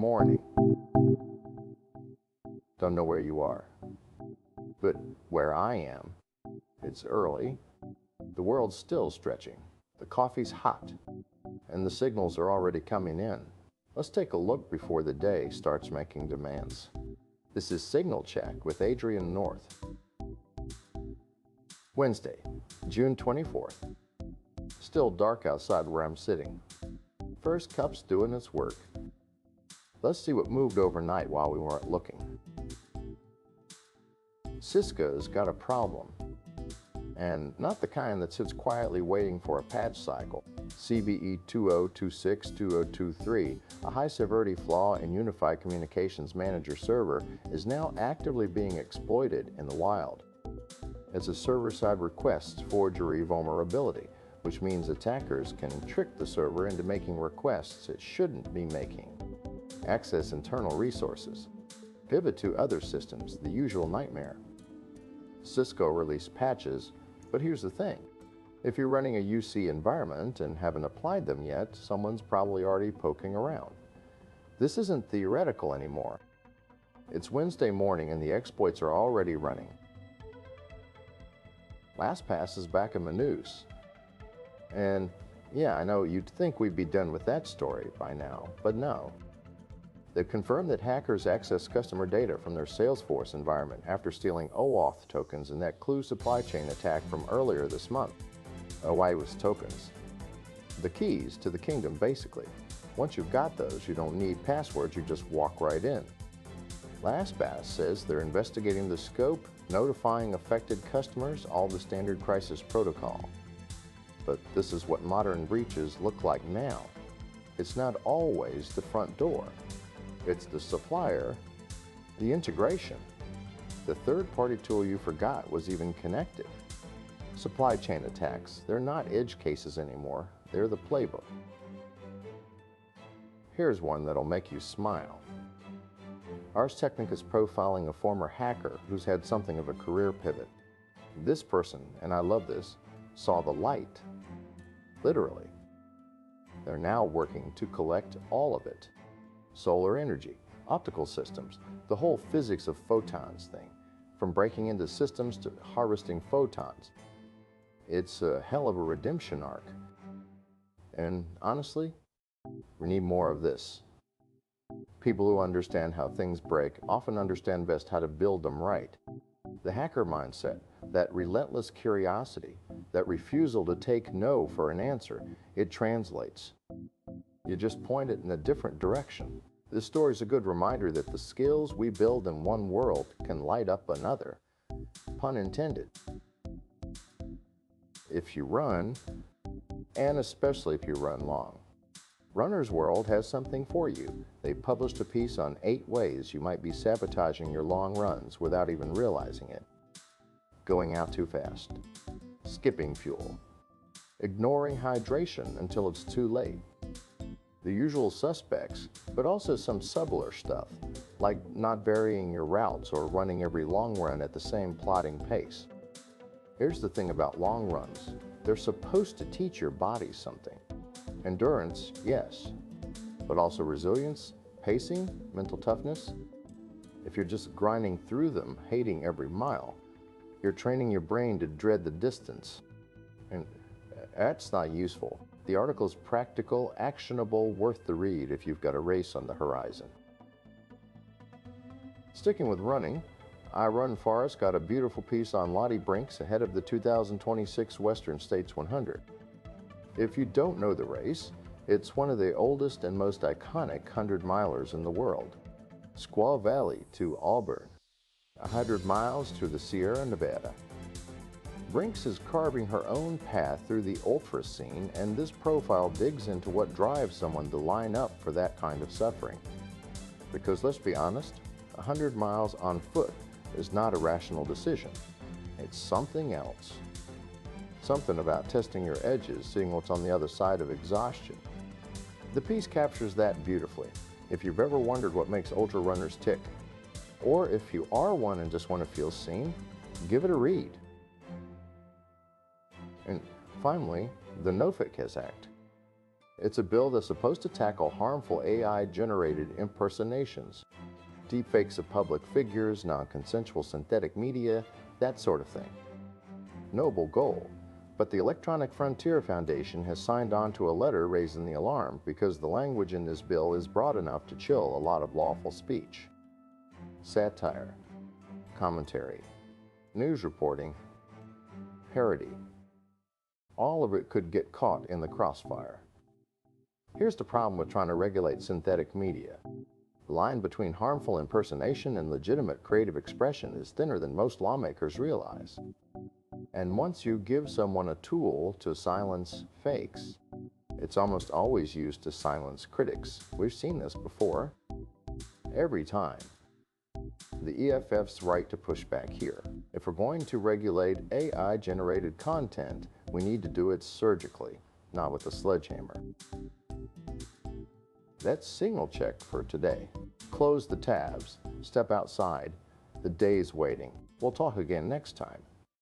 Morning. Don't know where you are, but where I am, it's early. The world's still stretching. The coffee's hot, and the signals are already coming in. Let's take a look before the day starts making demands. This is Signal Check with Adrian North. Wednesday, June 24th. Still dark outside where I'm sitting. First cup's doing its work. Let's see what moved overnight while we weren't looking. Cisco's got a problem, and not the kind that sits quietly waiting for a patch cycle. CVE 2026-2023, a high-severity flaw in Unified Communications Manager server, is now actively being exploited in the wild. It's a server-side requests forgery vulnerability, which means attackers can trick the server into making requests it shouldn't be making. Access internal resources. Pivot to other systems, the usual nightmare. Cisco released patches, but here's the thing. If you're running a UC environment and haven't applied them yet, someone's probably already poking around. This isn't theoretical anymore. It's Wednesday morning and the exploits are already running. LastPass is back in the news. And yeah, I know you'd think we'd be done with that story by now, but no. They've confirmed that hackers accessed customer data from their Salesforce environment after stealing OAuth tokens in that Clue supply chain attack from earlier this month. OAuth tokens. The keys to the kingdom, basically. Once you've got those, you don't need passwords, you just walk right in. LastPass says they're investigating the scope, notifying affected customers, all the standard crisis protocol. But this is what modern breaches look like now. It's not always the front door. It's the supplier, the integration. The third-party tool you forgot was even connected. Supply chain attacks, they're not edge cases anymore, they're the playbook. Here's one that'll make you smile. Ars Technica is profiling a former hacker who's had something of a career pivot. This person, and I love this, saw the light. Literally. They're now working to collect all of it. Solar energy, optical systems, the whole physics of photons thing, from breaking into systems to harvesting photons. It's a hell of a redemption arc. And honestly, we need more of this. People who understand how things break often understand best how to build them right. The hacker mindset, that relentless curiosity, that refusal to take no for an answer, it translates. You just point it in a different direction. This story is a good reminder that the skills we build in one world can light up another. Pun intended. If you run, and especially if you run long. Runner's World has something for you. They published a piece on 8 ways you might be sabotaging your long runs without even realizing it. Going out too fast. Skipping fuel. Ignoring hydration until it's too late. The usual suspects, but also some subtler stuff, like not varying your routes or running every long run at the same plodding pace. Here's the thing about long runs. They're supposed to teach your body something. Endurance, yes, but also resilience, pacing, mental toughness. If you're just grinding through them, hating every mile, you're training your brain to dread the distance. And that's not useful. The article is practical, actionable, worth the read if you've got a race on the horizon. Sticking with running, I Run Forest got a beautiful piece on Lottie Brinks ahead of the 2026 Western States 100. If you don't know the race, it's one of the oldest and most iconic 100-milers in the world. Squaw Valley to Auburn, 100 miles to the Sierra Nevada. Brinks is carving her own path through the ultra scene, and this profile digs into what drives someone to line up for that kind of suffering. Because let's be honest, 100 miles on foot is not a rational decision. It's something else. Something about testing your edges, seeing what's on the other side of exhaustion. The piece captures that beautifully. If you've ever wondered what makes ultra runners tick, or if you are one and just want to feel seen, give it a read. And finally, the No-Fake Act. It's a bill that's supposed to tackle harmful AI-generated impersonations, deepfakes of public figures, non-consensual synthetic media, that sort of thing. Noble goal, but the Electronic Frontier Foundation has signed on to a letter raising the alarm because the language in this bill is broad enough to chill a lot of lawful speech. Satire, commentary, news reporting, parody. All of it could get caught in the crossfire. Here's the problem with trying to regulate synthetic media. The line between harmful impersonation and legitimate creative expression is thinner than most lawmakers realize. And once you give someone a tool to silence fakes, it's almost always used to silence critics. We've seen this before. Every time. The EFF's right to push back here. If we're going to regulate AI-generated content, we need to do it surgically, not with a sledgehammer. That's Signal Check for today. Close the tabs, step outside. The day's waiting. We'll talk again next time.